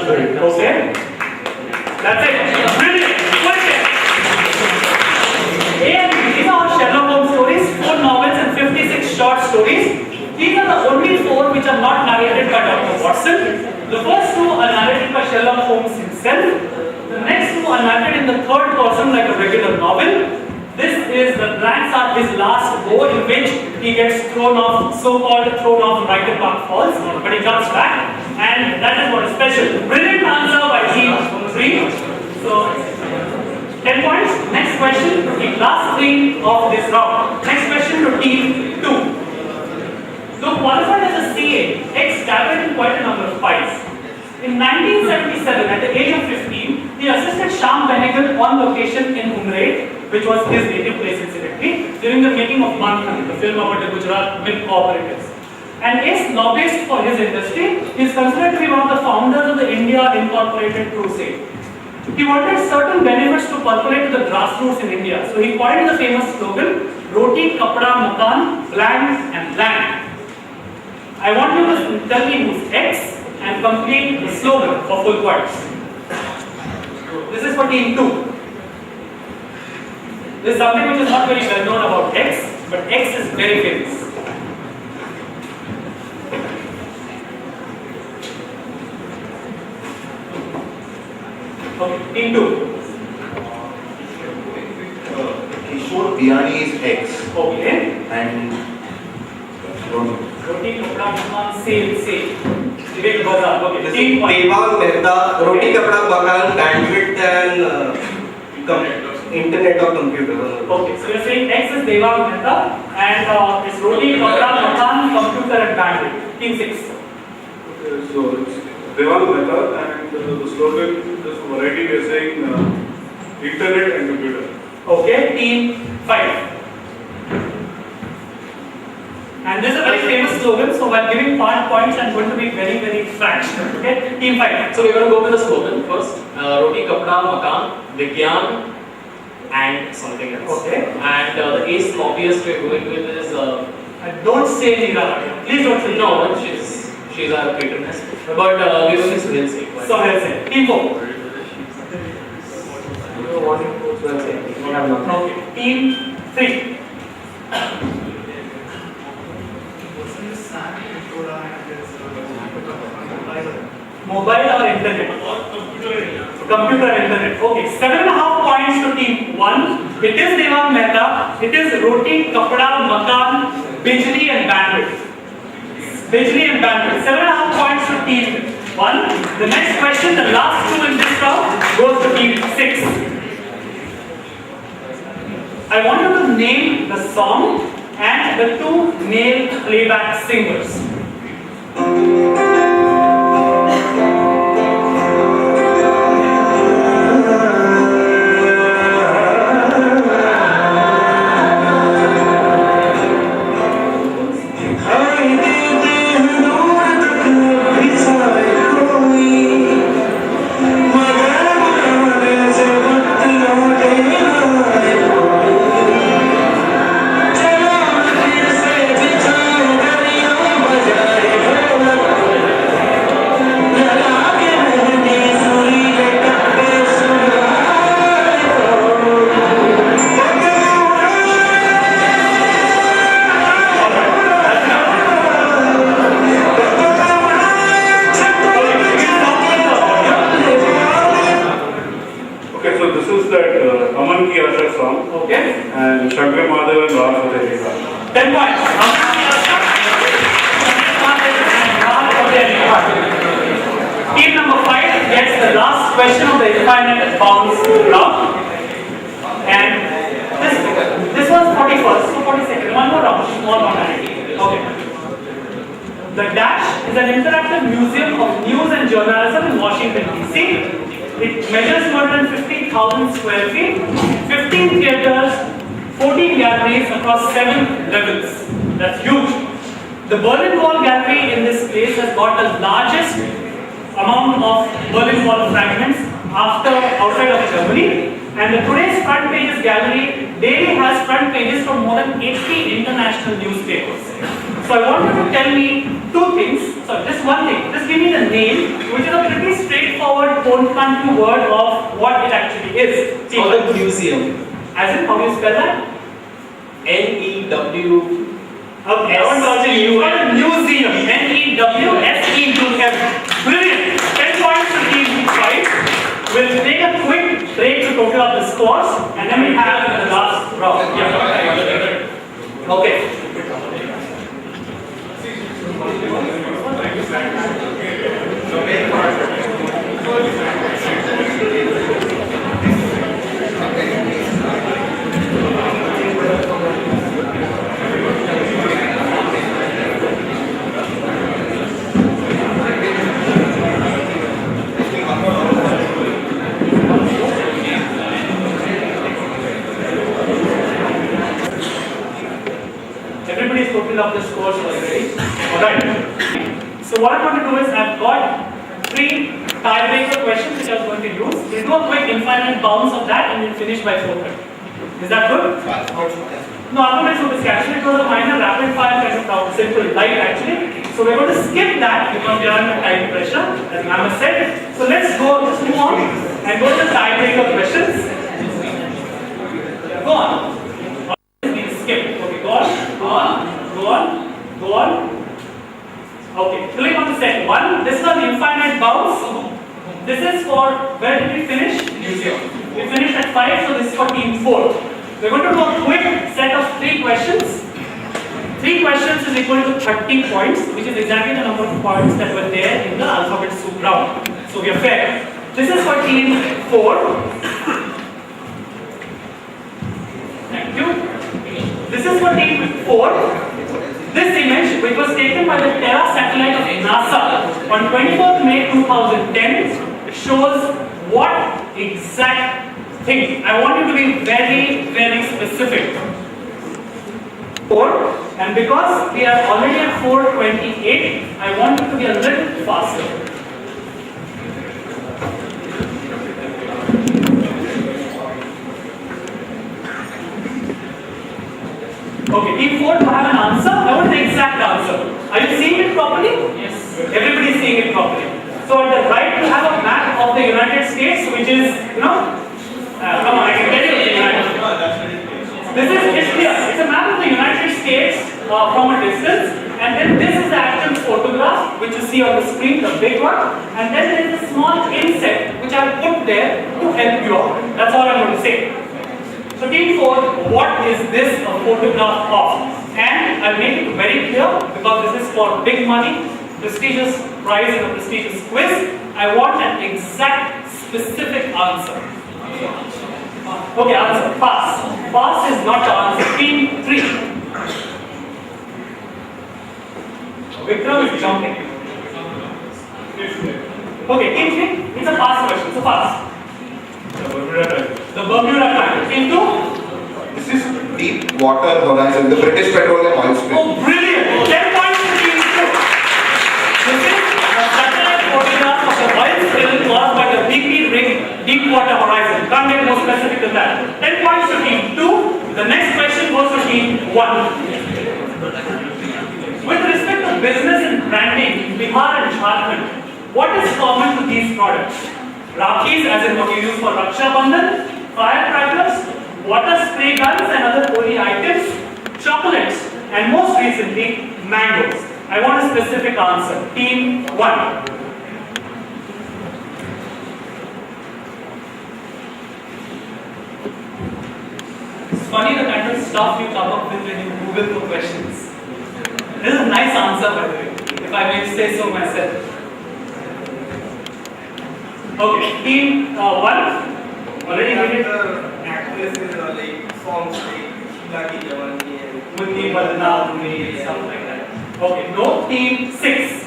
Okay. That's it. Brilliant. Question. A and B, these are Sherlock Holmes stories, 4 novels and 56 short stories. These are the only 4 which are not narrated by Dr. Watson. The first 2 are narrated by Sherlock Holmes himself. The next 2 are narrated in the third person like a regular novel. This is the blanks are his last go in which he gets thrown off, so-called thrown off Brighton Park Falls, but he comes back, and that is what is special. Brilliant answer by team 3. So 10 points. Next question to the last 3 of this round. Next question to team 2. So qualified as a CA, X dabbled in quite a number of fights. In 1977, at the age of 15, he assisted Shyam Benegal on location in Umraid, which was his native place incidentally, during the making of Manthan, the film about the Gujarat milk cooperatives. And is lobbyist for his industry. He is considered to be one of the founders of the India Incorporated crusade. He wanted certain benefits to percolate to the grassroots in India, so he coined the famous slogan, Roti, Kapda, Makan, Bland and Land. I want you to tell me who's X and complete the slogan for full points. This is for team 2. This is something which is not very well known about X, but X is very famous. Okay, team 2. Kishore Biyani is X. Okay. And Roti, Kapda, Makan, same. Vivek Baza. Okay, team 1. Devang Mehta, Roti, Kapda, Makan, bandwidth and internet or computer. Okay, so you're saying X is Devang Mehta and it's Roti, Kapda, Makan, computer and bandwidth. Team 6. Okay, so it's Devang Mehta and the slogan, this variety we are saying internet and computer. Okay, team 5. And this is a very famous slogan, so while giving points, I'm going to be very, very frank. Okay, team 5. So we're going to go with the slogan first. Roti, Kapda, Makan, Vigyan, and something else. Okay. And the ace lobbyist we're going with is. Don't say Neera. Please don't say. No, she's our patroness. But we're going with Sunil Singh. So let's say team 4. Okay, team 3. Mobile or internet? Computer and internet. Okay, 7.5 points to team 1. It is Devang Mehta. It is Roti, Kapda, Makan, Bijli and bandwidth. Bijli and bandwidth. 7.5 points to team 1. The next question, the last 2 in this round, goes to team 6. I want you to name the song and the 2 male playback singers. And Shankar Madhav and Ram Pateri. 10 points. Team number 5 gets the last question of the infinite bounds round. And this was 41st, so 42nd. One more round, small round. Okay. The Dash is an interactive museum of news and journalism in Washington, D.C. It measures 250,000 square feet, 15 theaters, 14 galleries across 7 levels. That's huge. The Berlin Wall Gallery in this place has got the largest amount of Berlin Wall fragments outside of Germany. And the today's front pages gallery daily has front pages from more than 80 international newspapers. So I want you to tell me 2 things. So just one thing. Just give me the name, which is a pretty straightforward portmanteau word of what it actually is. Team For one. the museum. As in, how do you spell that? N-E-W. Okay, I want to tell you, got a museum. N-E-W-S-E-U-M. Brilliant. 10 points to team 5. We'll take a quick break to total up the scores, and then we have the last round. Yeah. Okay. Everybody's totaled up the scores already. Alright. So what I'm going to do is I've got 3 tiebreaker questions which I'm going to use. We'll do a quick infinite bounds of that and we'll finish by 4:30. Is that good? No, I'm going to do this actually. It was a minor rapid fire kind of round, simple light actually. So we're going to skip that because we are under time pressure, as Ma'am has said. So let's go, just move on and go to the tiebreaker questions. Go on. We'll skip. Okay, go on. Okay, click on the set 1. This is on the infinite bounds. This is for, where did we finish? Museum. We finished at 5, so this is for team 4. We're going to do a quick set of 3 questions. 3 questions is equal to 30 points, which is exactly the number of points that were there in the alphabet soup round. So we are fair. This is for team 4. Thank you. This is for team 4. This image, which was taken by the Terra satellite of NASA on 24th May 2010, shows what exact thing? I want you to be very, very specific. 4, and because we are already at 4:28, I want you to be a little faster. Okay, team 4 to have an answer. I want the exact answer. Are you seeing it properly? Yes. Everybody is seeing it properly. So at the right to have a map of the United States, which is, come on, I can tell you the United States. This is, it's clear. It's a map of the United States from a distance, and then this is the actual photograph, which you see on the screen, the big one, and then there is a small inset, which I have put there to help you out. That's all I'm going to say. So team 4, what is this a photograph of? And I'll make it very clear because this is for big money, prestigious prize in a prestigious quiz. I want an exact, specific answer. Okay, answer. Pass. Pass is not the answer. Team 3. Vikram is jumping. Okay, team 3. It's a pass question. So pass. The Bermuda Triangle. Team 2. This is deep water horizon, the British petroleum oil spill. Oh, brilliant! 10 points to team 2. This is a satellite photograph of the oil spill caused by the BP ring Deepwater Horizon. Can't get more specific than that. 10 points to team 2. The next question goes to team 1. With respect to business and branding in Bihar and Jharkhand, what is common to these products? Rakhis, as in what you use for Raksha Bandhan, firecrackers, water spray guns and other holy items, chocolates, and most recently, mangoes. I want a specific answer. Team 1. It's funny the kind of stuff you come up with when you Google for questions. This is a nice answer, by the way, if I may say so myself. Okay, team 1. Already read it. Actresses like songs like Sheila Ki Jawani and Mundi Badnaami, stuff like that. Okay, no, team 6.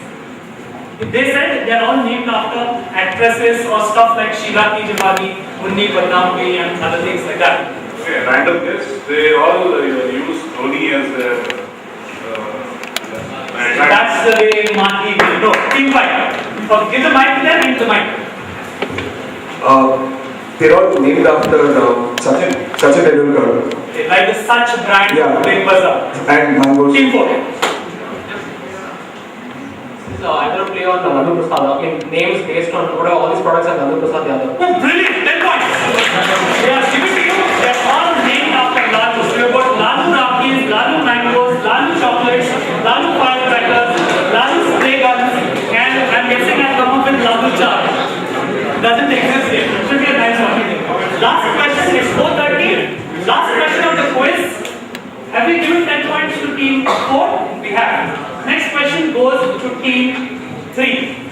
They said they are all named after actresses or stuff like Sheila Ki Jawani, Mundi Badnaami and other things like that. Okay, random guess. They all use Dhoni as their. That's the way Mati will. No, team 5. Okay, give the mic to them, give the mic. They're all named after Sachin Tendulkar Okay, like the such brand Yeah. Big Bazaar. and mangoes. Team 4. either play on Lalu Prasad, I mean names based on whatever all these products are Lalu Prasad Yadav. Oh, brilliant! 10 points. They are giving to you. They're all named after Lalu. So you've got Lalu Rakis, Lalu Mangoes, Lalu Chocolates, Lalu Firecrackers, Lalu Spray Guns, and I'm guessing I've come up with Lalu Char. Doesn't exist yet. Should be a nice one. Last question is 4:30. Last question of the quiz. Have we given 10 points to team 4? We have. Next question goes to team 3.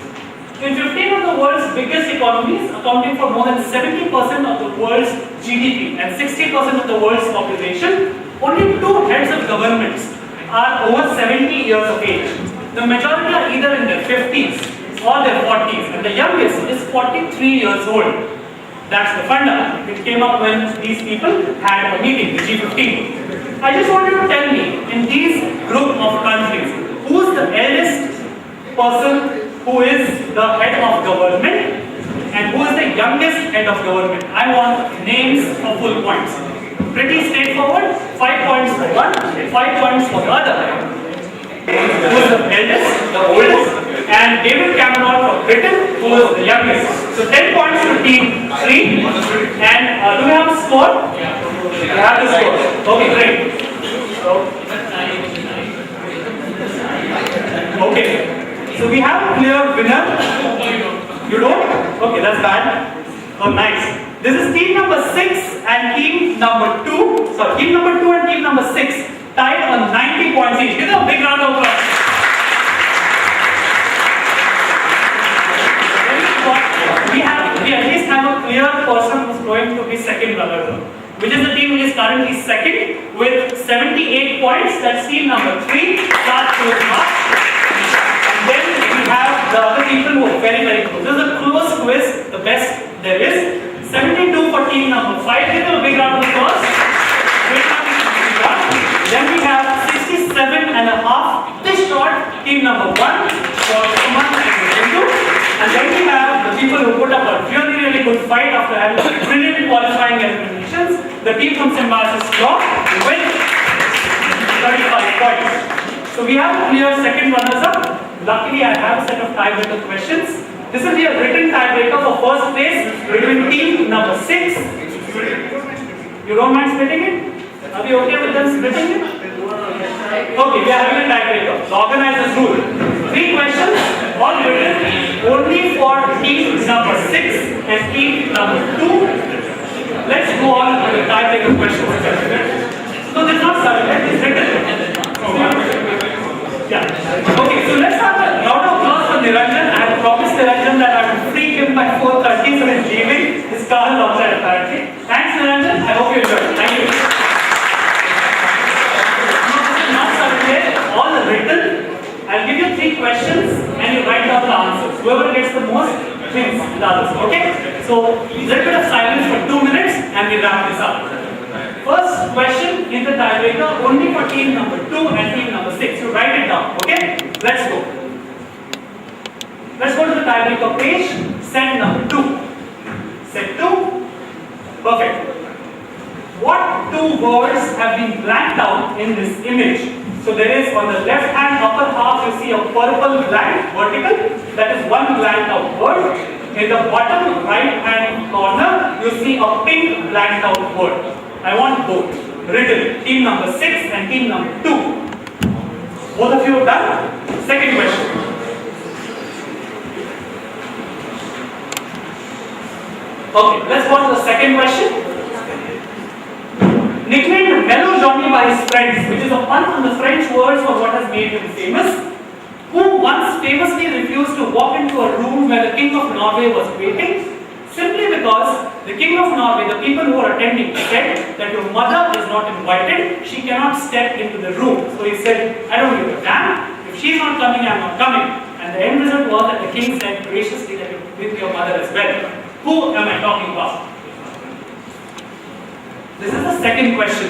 In 15 of the world's biggest economies, accounting for more than 70% of the world's GDP and 60% of the world's population, only 2 heads of governments are over 70 years of age. The majority are either in their 50s or their 40s, and the youngest is 43 years old. That's the funda. It came up when these people had a meeting, the G15. I just want you to tell me, in these group of countries, who's the eldest person who is the head of government and who is the youngest head of government? I want names for full points. Pretty straightforward. 5 points for one, 5 points for the other. Who is the eldest, the oldest, and David Cameron from Britain, who is the youngest. So 10 points to team 3. And do we have a score? We have the score. Okay, great. Okay. So we have a clear winner. You don't? Okay, that's bad. Oh, nice. This is team number 6 and team number 2. Sorry, team number 2 and team number 6 tied on 90 points each. Give them a big round of applause. We at least have a clear person who's going to be second runner, which is the team which is currently second with 78 points. That's team number 3. Start to March. And then we have the other people who are very, very close. This is a close quiz, the best there is. 72 for team number 5. Give them a big round of applause. Then we have 67 and a half. This short, team number 1 for Suman and Hindu. And then we have the people who put up a really, really good fight after having brilliant qualifying eliminations. The team from Symbiosis Law with 35 points. So we have a clear second runners up. Luckily, I have a set of tiebreaker questions. This will be a written tiebreaker for first place between team number 6. You don't mind splitting it? Are we okay with them splitting it? Okay, we are having a tiebreaker. The organizers rule. 3 questions, all written, only for team number 6 and team number 2. Let's go on with the tiebreaker questions. So this is not subject, it's written. Yeah. Okay, so let's have a round of applause for Niranjan. I had promised Niranjan that I would free him by 4:30, so he's leaving. His car is outside apparently. Thanks Niranjan, I hope you enjoyed. Thank you. All written. I'll give you 3 questions and you write down the answers. Whoever gets the most wins the others. Okay? So, little bit of silence for 2 minutes and we wrap this up. First question in the tiebreaker only for team number 2 and team number 6. You write it down. Okay? Let's go. Let's go to the tiebreaker page. Set number 2. Set 2. Perfect. What 2 words have been blanked out in this image? So there is on the left hand upper half you see a purple blank vertical, that is one blanked out word. In the bottom right hand corner you see a pink blanked out word. I want both. Written. Team number 6 and team number 2. Both of you have done? Second question. Okay, let's go on to the second question. Nicknamed Mellow Johnny by his friends, which is a pun on the French words for what has made him famous, who once famously refused to walk into a room where the King of Norway was waiting, simply because the King of Norway, the people who were attending, said that your mother is not invited, she cannot step into the room. So he said, I don't give a damn, if she's not coming, I'm not coming. And the end result was that the king said graciously that you with your mother as well. Who am I talking about? This is the second question.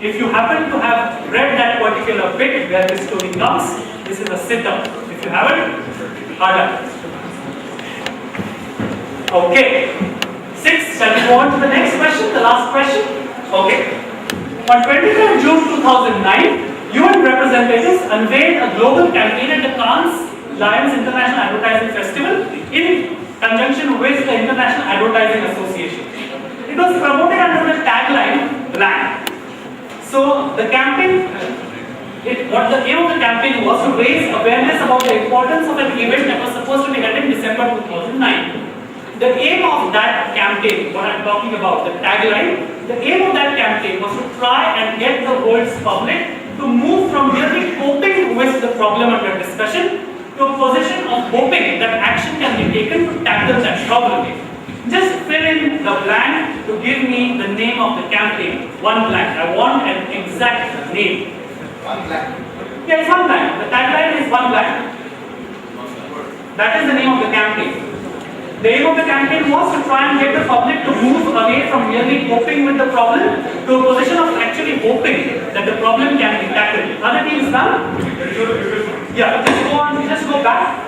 If you happen to have read that particular bit where this story comes, this is a sit-up. If you haven't, hard up. Okay. 6, shall we go on to the next question, the last question? Okay. On 23rd June 2009, UN representatives unveiled a global campaign at the Cannes Lions International Advertising Festival in conjunction with the International Advertising Association. It was promoted under the tagline "Blank." So the campaign, what the aim of the campaign was to raise awareness about the importance of an event that was supposed to be held in December 2009. The aim of that campaign, what I'm talking about, the tagline, the aim of that campaign was to try and get the world's public to move from merely coping with the problem under discussion to a position of hoping that action can be taken to tackle that problem. Just fill in the blank to give me the name of the campaign. One blank. I want an exact name. One lakh. Yeah, it's one blank. The tagline is one blank. That is the name of the campaign. The aim of the campaign was to try and get the public to move away from merely coping with the problem to a position of actually hoping that the problem can be tackled. Other teams done? Yeah, just go on, just go back.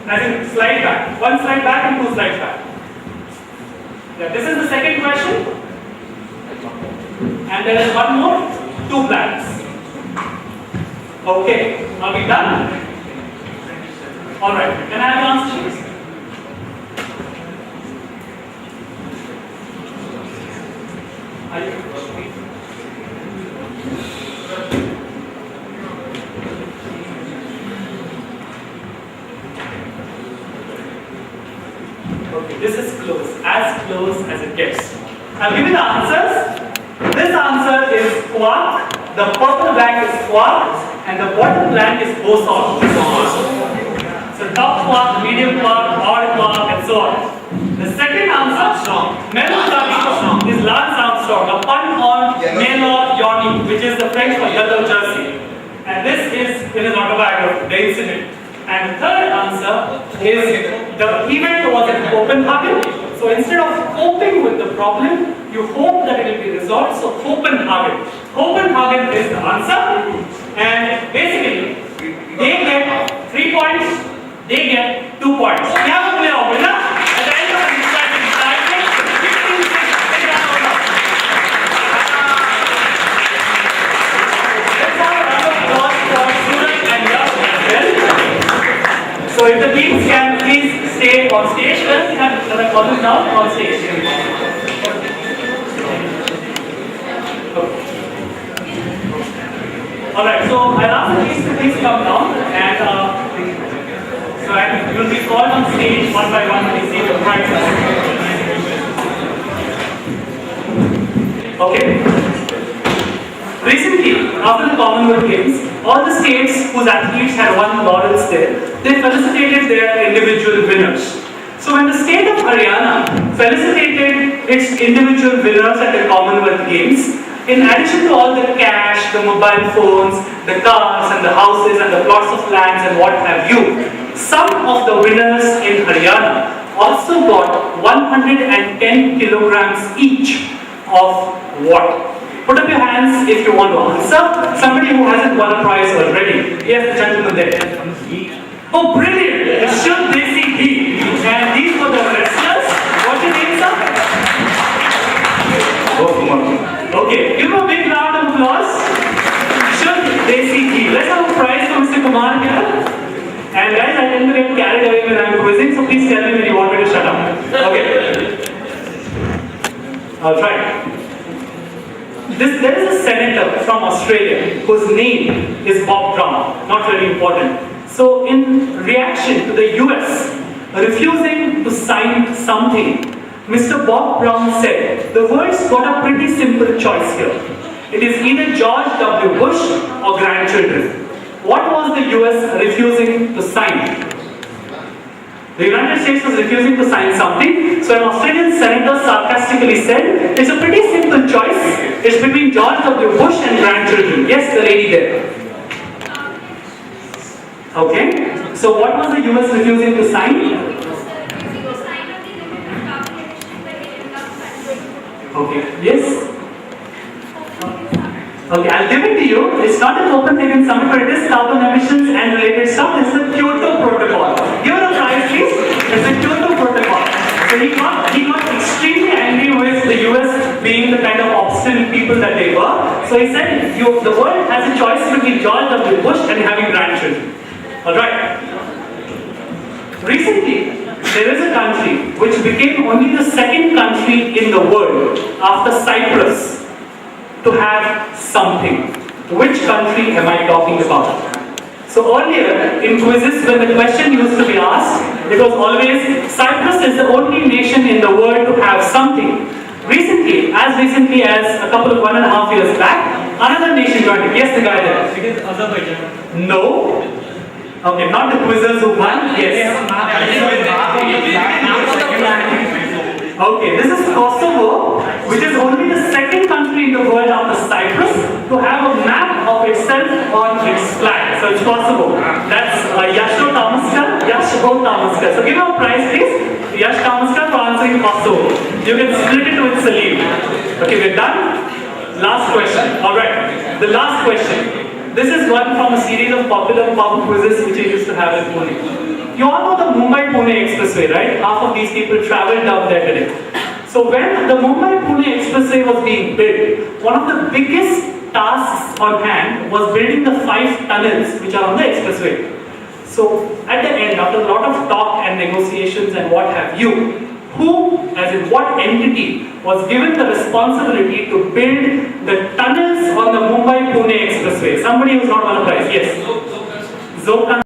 As in slide back. One slide back and two slides back. Yeah, this is the second question. And there is one more, two blanks. Okay, are we done? Alright, can I have the answer please? Okay, this is close as it gets. I'll give you the answers. This answer is quark, the purple blank is quark, and the bottom blank is boson. So top quark, medium quark, odd quark, and so on. The second answer, Melody, is Lance Armstrong, a pun on Melor Yoni, which is the French for yellow jersey. And this is in his autobiography, The Incident. And the third answer is the event was in Copenhagen. So instead of coping with the problem, you hope that it will be resolved. So Copenhagen. Copenhagen is the answer. And basically, they get 3 points, they get 2 points. We have a clear winner. At the end of the discussion, 15-6. Let's have a round of applause for Suraj and Yash as well. So if the teams can please stay on stage, let's have the columns now on stage. Alright, so I'll ask the teams to please come down and you will be called on stage one by one to receive the prizes. Okay. Recently, after the Commonwealth Games, all the states whose athletes had won laurels there, they felicitated their individual winners. So when the state of Haryana felicitated its individual winners at the Commonwealth Games, in addition to all the cash, the mobile phones, the cars and the houses and the plots of lands and what have you, some of the winners in Haryana also got 110 kilograms each of what? Put up your hands if you want to answer. Somebody who hasn't won a prize already. Yes, the gentleman there. Oh, brilliant! It's Shud Desi Ghee. And these were the wrestlers. What's your name, sir? Okay, give him a big round of applause. Shud Desi Ghee. Let's have a prize for Mr. Kumar here. And guys, I tend to get carried away when I'm quizzing, so please tell me when you want me to shut up. Okay. I'll try. There is a senator from Australia whose name is Bob Brown. Not very important. So in reaction to the US refusing to sign something, Mr. Bob Brown said, the world's got a pretty simple choice here. It is either George W. Bush or grandchildren. What was the US refusing to sign? The United States was refusing to sign something, so an Australian senator sarcastically said, it's a pretty simple choice. It's between George W. Bush and grandchildren. Yes, the lady there. Okay, so what was the US refusing to sign? Okay, yes? Okay, I'll give it to you. It's not a Copenhagen summit, but it is carbon emissions and related stuff. It's the Kyoto Protocol. Give it a prize, please. It's the Kyoto Protocol. So he got extremely angry with the US being the kind of obstinate people people that they were. So he said, the world has a choice between George W. Bush and having grandchildren. Alright. Recently, there is a country which became only the second country in the world after Cyprus to have something. Which country am I talking about? So earlier in quizzes, when the question used to be asked, it was always Cyprus is the only nation in the world to have something. Recently as a couple of 1.5 years back, another nation joined it. Yes, the guy there. It is Azerbaijan. No. Okay, not the quizzers who won. Yes. Okay, this is Kosovo, which is only the second country in the world after Cyprus to have a map of itself on its flag. So it's possible. That's Yasho Tamaska. So give him a prize, please. Yash Tamaska for answering Kosovo. You can split it with Salim. Okay, we're done. Last question. Alright, the last question. This is one from a series of popular pub quizzes which I used to have in Pune. You all know the Mumbai-Pune Expressway, right? Half of these people traveled down there today. So when the Mumbai-Pune Expressway was being built, one of the biggest tasks on hand was building the 5 tunnels which are on the expressway. So at the end, after a lot of talk and negotiations and what have you, who, as in what entity, was given the responsibility to build the tunnels on the Mumbai-Pune Expressway? Somebody who's not won a prize. Yes. Zokan.